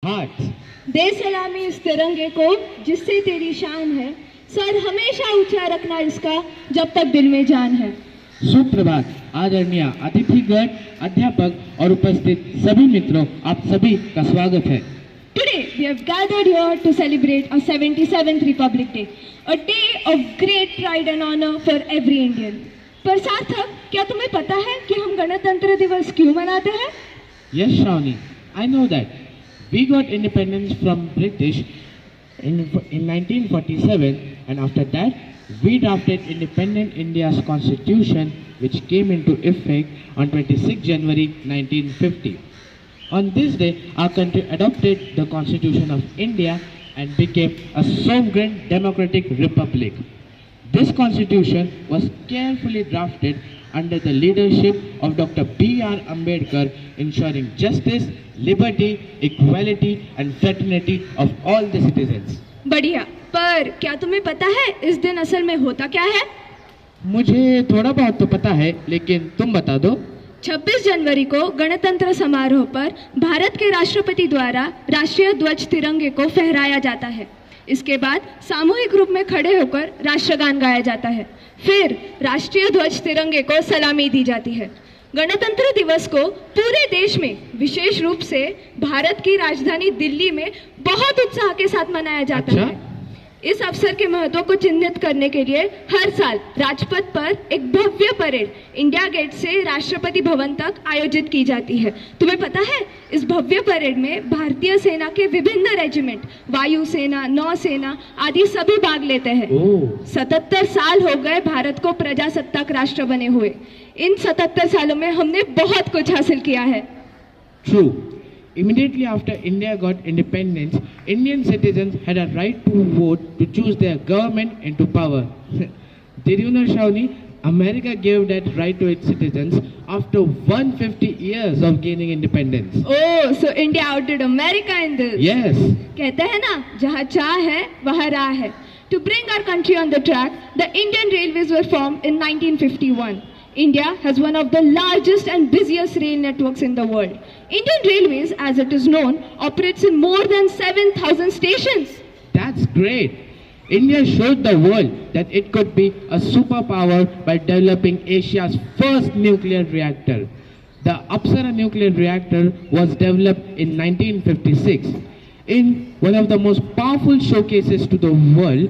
हाथ। दे सलामी इस तिरंगे को जिससे तेरी शान है, सर हमेशा ऊंचा रखना इसका जब तक दिल में जान है। सुप्रभात आदरणीय अतिथिगण, अध्यापक और उपस्थित सभी मित्रों, आप सभी का स्वागत है। Today we have gathered here to celebrate our 77th Republic Day, a day of great pride and honor for every Indian. पर सार्थक, क्या तुम्हें पता है कि हम गणतंत्र दिवस क्यों मनाते हैं? Yes, Shravani, I know that. We got independence from British in 1947, and after that, we drafted independent India's constitution, which came into effect on 26 January 1950. On this day, our country adopted the Constitution of India and became a sovereign democratic republic. This constitution was carefully drafted under the leadership of Dr. B.R. Ambedkar, ensuring justice, liberty, equality and fraternity of all the citizens. बढ़िया, पर क्या तुम्हें पता है इस दिन असल में होता क्या है? मुझे थोड़ा बहुत तो पता है, लेकिन तुम बता दो। 26 जनवरी को गणतंत्र समारोह पर भारत के राष्ट्रपति द्वारा राष्ट्रीय ध्वज तिरंगे को फहराया जाता है। इसके बाद सामूहिक रूप में खड़े होकर राष्ट्रगान गाया जाता है। फिर राष्ट्रीय ध्वज तिरंगे को सलामी दी जाती है। गणतंत्र दिवस को पूरे देश में, विशेष रूप से भारत की राजधानी दिल्ली में बहुत उत्साह के साथ मनाया जाता है। इस अवसर के महत्व को चिन्हित करने के लिए हर साल राजपथ पर एक भव्य परेड इंडिया गेट से राष्ट्रपति भवन तक आयोजित की जाती है। तुम्हें पता है, इस भव्य परेड में भारतीय सेना के विभिन्न रेजिमेंट, वायुसेना, नौसेना आदि सभी भाग लेते हैं। 77 साल हो गए भारत को प्रजासत्ताक राष्ट्र बने हुए। इन 77 सालों में हमने बहुत कुछ हासिल किया है। True. Immediately after India got independence, Indian citizens had a right to vote to choose their government into power. Did you know, Shravani, America gave that right to its citizens after 150 years of gaining independence. Oh, so India outdid America in this. Yes. कहते हैं ना, जहाँ चाह है वहाँ राह है। To bring our country on the track, the Indian Railways were formed in 1951. India has one of the largest and busiest rail networks in the world. Indian Railways, as it is known, operates in more than 7,000 stations. That's great. India showed the world that it could be a superpower by developing Asia's first nuclear reactor. The Apsara nuclear reactor was developed in 1956. In one of the most powerful showcases to the world,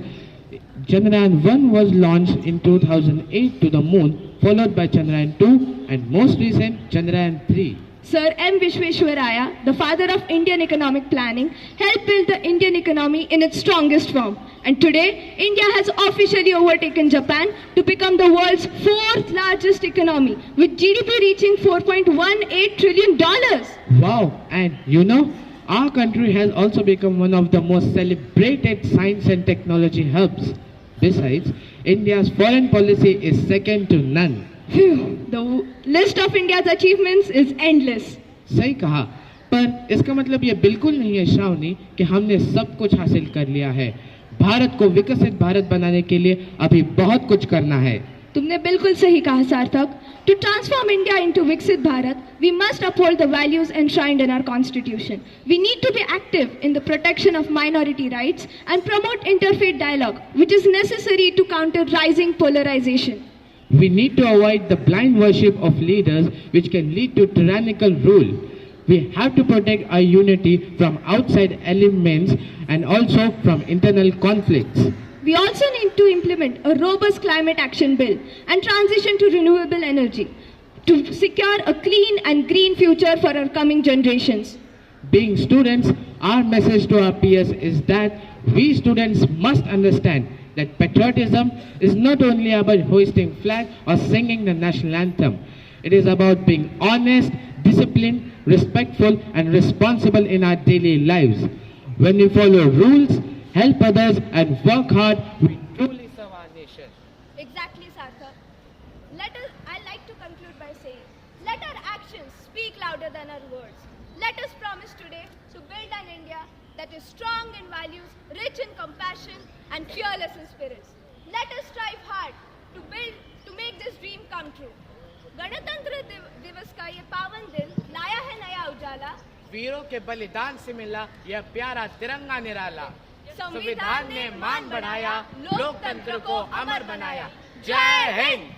Chandrayaan-1 was launched in 2008 to the moon, followed by Chandrayaan-2 and most recent Chandrayaan-3. Sir M. Vishweshwaraya, the father of Indian economic planning, helped build the Indian economy in its strongest form. And today, India has officially overtaken Japan to become the world's 4th largest economy, with GDP reaching $4.18 trillion. Wow! And you know, our country has also become one of the most celebrated science and technology hubs. Besides, India's foreign policy is second to none. Phew, the list of India's achievements is endless. सही कहा, पर इसका मतलब ये बिल्कुल नहीं है श्रावणी कि हमने सब कुछ हासिल कर लिया है। भारत को विकसित भारत बनाने के लिए अभी बहुत कुछ करना है। तुमने बिल्कुल सही कहा सार्थक। To transform India into Viksit Bharat, we must uphold the values enshrined in our constitution. We need to be active in the protection of minority rights and promote interfaith dialogue, which is necessary to counter rising polarization. We need to avoid the blind worship of leaders which can lead to tyrannical rule. We have to protect our unity from outside elements and also from internal conflicts. We also need to implement a robust climate action bill and transition to renewable energy to secure a clean and green future for our coming generations. Being students, our message to our peers is that we students must understand that patriotism is not only about hoisting flag or singing the national anthem. It is about being honest, disciplined, respectful and responsible in our daily lives. When we follow rules, help others and work hard, we truly serve our nation. Exactly, Sarthak. I like to conclude by saying, let our actions speak louder than our words. Let us promise today to build an India that is strong in values, rich in compassion and fearless in spirits. Let us strive hard to make this dream come true. गणतंत्र दिवस का ये पावन दिन लाया है नया उजाला, वीरों के बलिदान से मिला यह प्यारा तिरंगा निराला। संविधान ने मान बढ़ाया, लोकतंत्र को अमर बनाया। जय हिंद।